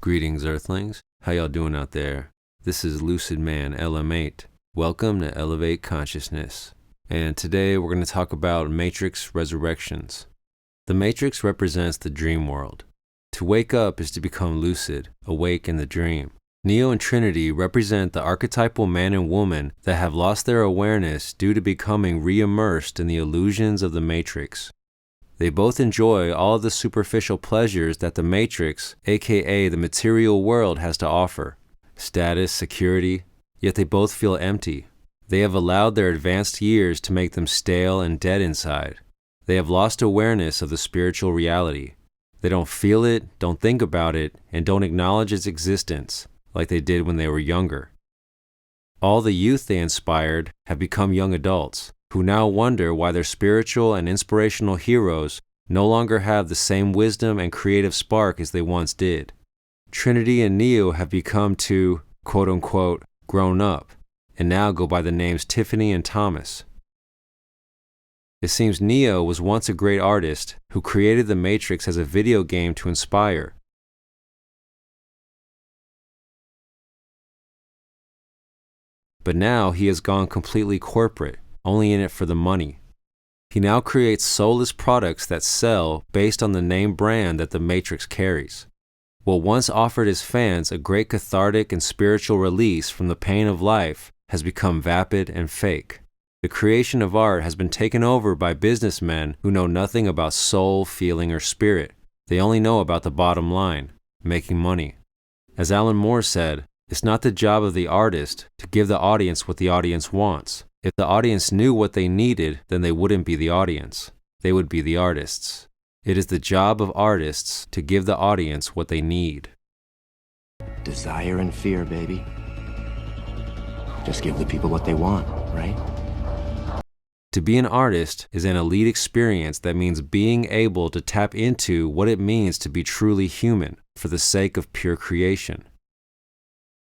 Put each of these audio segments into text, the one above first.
Greetings, Earthlings. How y'all doing out there? This is Lucid Man LM8. Welcome to Elevate Consciousness. And today we're going to talk about Matrix Resurrections. The Matrix represents the dream world. To wake up is to become lucid, awake in the dream. Neo and Trinity represent the archetypal man and woman that have lost their awareness due to becoming re-immersed in the illusions of the Matrix. They both enjoy all of the superficial pleasures that the Matrix, aka the material world, has to offer. Status, security, yet they both feel empty. They have allowed their advanced years to make them stale and dead inside. They have lost awareness of the spiritual reality. They don't feel it, don't think about it, and don't acknowledge its existence like they did when they were younger. All the youth they inspired have become young adults, who now wonder why their spiritual and inspirational heroes no longer have the same wisdom and creative spark as they once did. Trinity and Neo have become too, quote-unquote, grown up, and now go by the names Tiffany and Thomas. It seems Neo was once a great artist who created the Matrix as a video game to inspire. But now he has gone completely corporate, only in it for the money. He now creates soulless products that sell based on the name brand that the Matrix carries. What once offered his fans a great cathartic and spiritual release from the pain of life has become vapid and fake. The creation of art has been taken over by businessmen who know nothing about soul, feeling, or spirit. They only know about the bottom line, making money. As Alan Moore said, it's not the job of the artist to give the audience what the audience wants. If the audience knew what they needed, then they wouldn't be the audience. They would be the artists. It is the job of artists to give the audience what they need. Desire and fear, baby. Just give the people what they want, right? To be an artist is an elite experience that means being able to tap into what it means to be truly human for the sake of pure creation.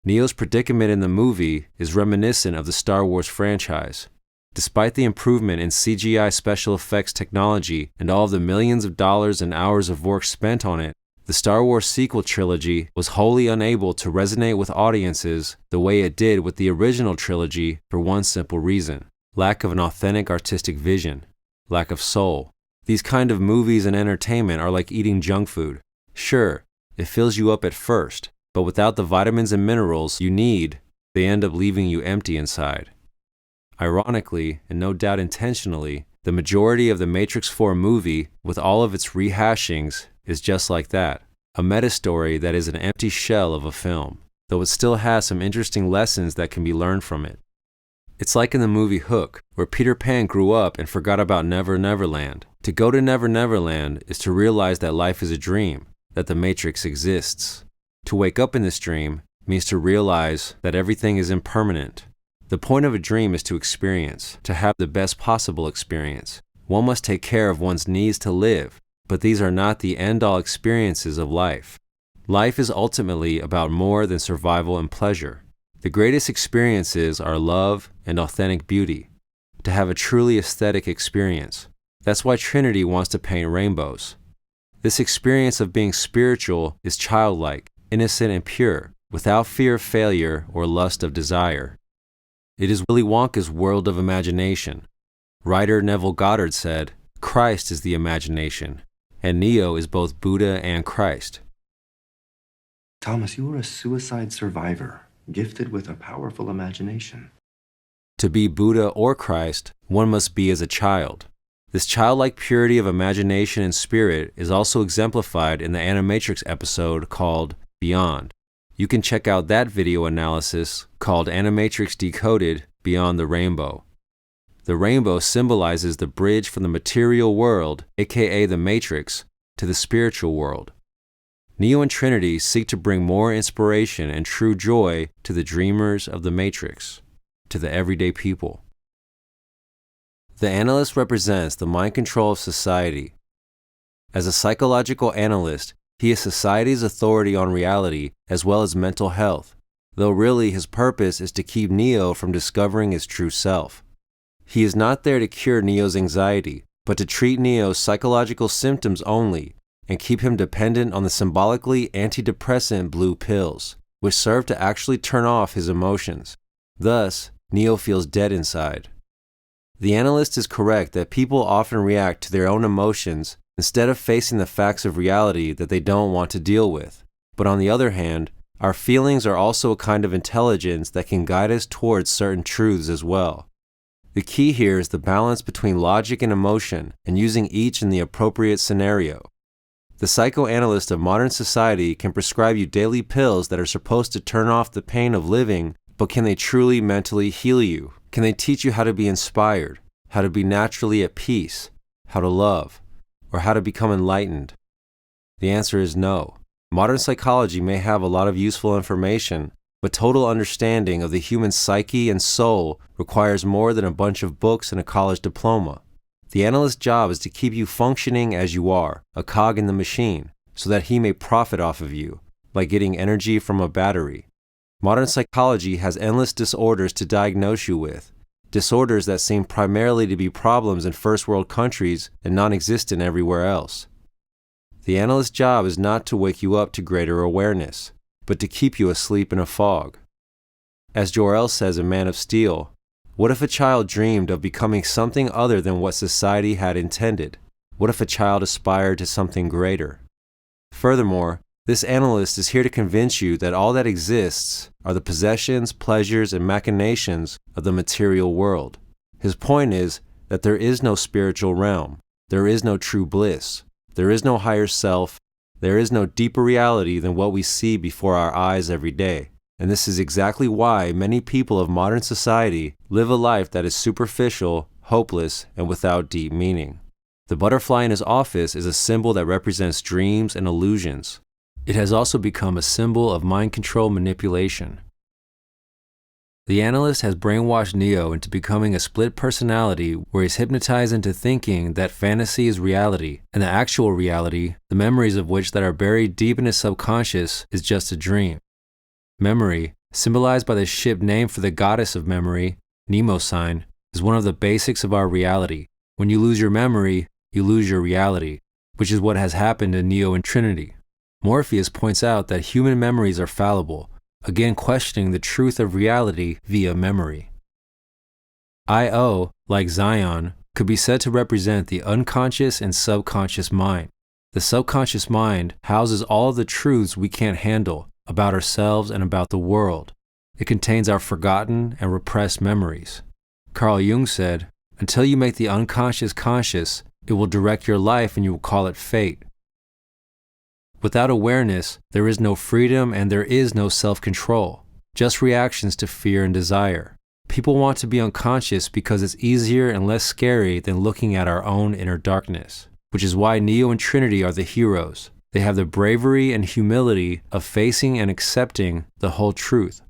Neo's predicament in the movie is reminiscent of the Star Wars franchise. Despite the improvement in CGI special effects technology and all of the millions of dollars and hours of work spent on it, the Star Wars sequel trilogy was wholly unable to resonate with audiences the way it did with the original trilogy for one simple reason: lack of an authentic artistic vision, lack of soul. These kind of movies and entertainment are like eating junk food. Sure, it fills you up at first, but without the vitamins and minerals you need, they end up leaving you empty inside. Ironically, and no doubt intentionally, the majority of the Matrix 4 movie, with all of its rehashings, is just like that, a meta-story that is an empty shell of a film, though it still has some interesting lessons that can be learned from it. It's like in the movie Hook, where Peter Pan grew up and forgot about Never Never Land. To go to Never Never Land is to realize that life is a dream, that the Matrix exists. To wake up in this dream means to realize that everything is impermanent. The point of a dream is to experience, to have the best possible experience. One must take care of one's needs to live, but these are not the end-all experiences of life. Life is ultimately about more than survival and pleasure. The greatest experiences are love and authentic beauty, to have a truly aesthetic experience. That's why Trinity wants to paint rainbows. This experience of being spiritual is childlike, innocent and pure, without fear of failure or lust of desire. It is Willy Wonka's world of imagination. Writer Neville Goddard said, "Christ is the imagination, and Neo is both Buddha and Christ." Thomas, you were a suicide survivor, gifted with a powerful imagination. To be Buddha or Christ, one must be as a child. This childlike purity of imagination and spirit is also exemplified in the Animatrix episode called Beyond. You can check out that video analysis called Animatrix Decoded Beyond the Rainbow. The rainbow symbolizes the bridge from the material world, aka the Matrix, to the spiritual world. Neo and Trinity seek to bring more inspiration and true joy to the dreamers of the Matrix, to the everyday people. The analyst represents the mind control of society. As a psychological analyst, he is society's authority on reality as well as mental health, though really his purpose is to keep Neo from discovering his true self. He is not there to cure Neo's anxiety, but to treat Neo's psychological symptoms only, and keep him dependent on the symbolically antidepressant blue pills, which serve to actually turn off his emotions. Thus, Neo feels dead inside. The analyst is correct that people often react to their own emotions instead of facing the facts of reality that they don't want to deal with. But on the other hand, our feelings are also a kind of intelligence that can guide us towards certain truths as well. The key here is the balance between logic and emotion, and using each in the appropriate scenario. The psychoanalyst of modern society can prescribe you daily pills that are supposed to turn off the pain of living, but can they truly mentally heal you? Can they teach you how to be inspired, how to be naturally at peace, how to love, or how to become enlightened? The answer is no. Modern psychology may have a lot of useful information, but total understanding of the human psyche and soul requires more than a bunch of books and a college diploma. The analyst's job is to keep you functioning as you are, a cog in the machine, so that he may profit off of you, like getting energy from a battery. Modern psychology has endless disorders to diagnose you with, disorders that seem primarily to be problems in first world countries and non-existent everywhere else. The analyst's job is not to wake you up to greater awareness, but to keep you asleep in a fog. As Jor-El says in Man of Steel, what if a child dreamed of becoming something other than what society had intended? What if a child aspired to something greater? Furthermore, this analyst is here to convince you that all that exists are the possessions, pleasures, and machinations of the material world. His point is that there is no spiritual realm, there is no true bliss, there is no higher self, there is no deeper reality than what we see before our eyes every day. And this is exactly why many people of modern society live a life that is superficial, hopeless, and without deep meaning. The butterfly in his office is a symbol that represents dreams and illusions. It has also become a symbol of mind control manipulation. The analyst has brainwashed Neo into becoming a split personality where he's hypnotized into thinking that fantasy is reality, and the actual reality, the memories of which that are buried deep in his subconscious, is just a dream. Memory, symbolized by the ship named for the goddess of memory, Mnemosyne, is one of the basics of our reality. When you lose your memory, you lose your reality, which is what has happened in Neo and Trinity. Morpheus points out that human memories are fallible, again questioning the truth of reality via memory. I.O., like Zion, could be said to represent the unconscious and subconscious mind. The subconscious mind houses all of the truths we can't handle about ourselves and about the world. It contains our forgotten and repressed memories. Carl Jung said, "Until you make the unconscious conscious, it will direct your life and you will call it fate." Without awareness, there is no freedom and there is no self-control, just reactions to fear and desire. People want to be unconscious because it's easier and less scary than looking at our own inner darkness, which is why Neo and Trinity are the heroes. They have the bravery and humility of facing and accepting the whole truth,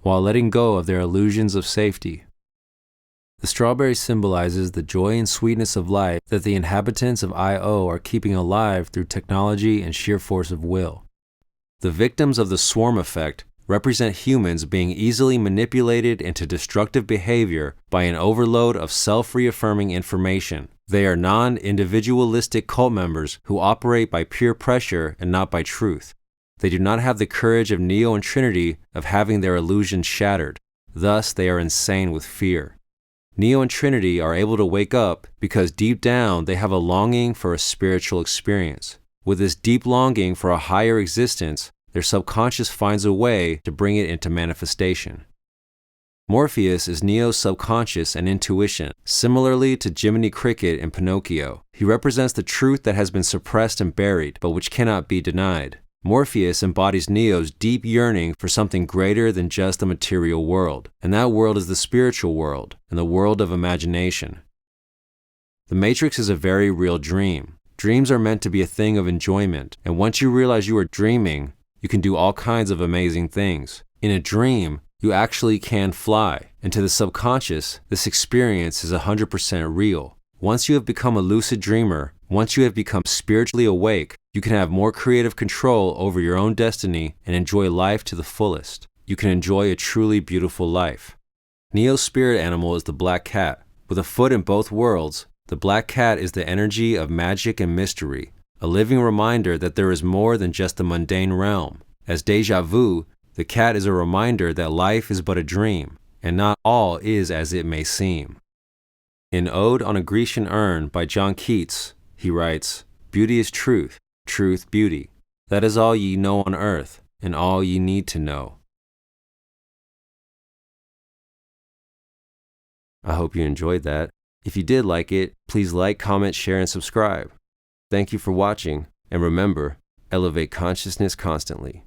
while letting go of their illusions of safety. The strawberry symbolizes the joy and sweetness of life that the inhabitants of I.O. are keeping alive through technology and sheer force of will. The victims of the swarm effect represent humans being easily manipulated into destructive behavior by an overload of self-reaffirming information. They are non-individualistic cult members who operate by peer pressure and not by truth. They do not have the courage of Neo and Trinity of having their illusions shattered. Thus, they are insane with fear. Neo and Trinity are able to wake up because deep down they have a longing for a spiritual experience. With this deep longing for a higher existence, their subconscious finds a way to bring it into manifestation. Morpheus is Neo's subconscious and intuition. Similarly to Jiminy Cricket in Pinocchio, he represents the truth that has been suppressed and buried, but which cannot be denied. Morpheus embodies Neo's deep yearning for something greater than just the material world, and that world is the spiritual world and the world of imagination. The Matrix is a very real dream. Dreams are meant to be a thing of enjoyment, and once you realize you are dreaming, you can do all kinds of amazing things. In a dream, you actually can fly, and to the subconscious, this experience is 100% real. Once you have become a lucid dreamer, once you have become spiritually awake, you can have more creative control over your own destiny and enjoy life to the fullest. You can enjoy a truly beautiful life. Neo's spirit animal is the black cat. With a foot in both worlds, the black cat is the energy of magic and mystery, a living reminder that there is more than just the mundane realm. As déjà vu, the cat is a reminder that life is but a dream, and not all is as it may seem. In Ode on a Grecian Urn by John Keats, he writes, "Beauty is truth, truth beauty. That is all ye know on earth, and all ye need to know." I hope you enjoyed that. If you did like it, please like, comment, share, and subscribe. Thank you for watching, and remember, elevate consciousness constantly.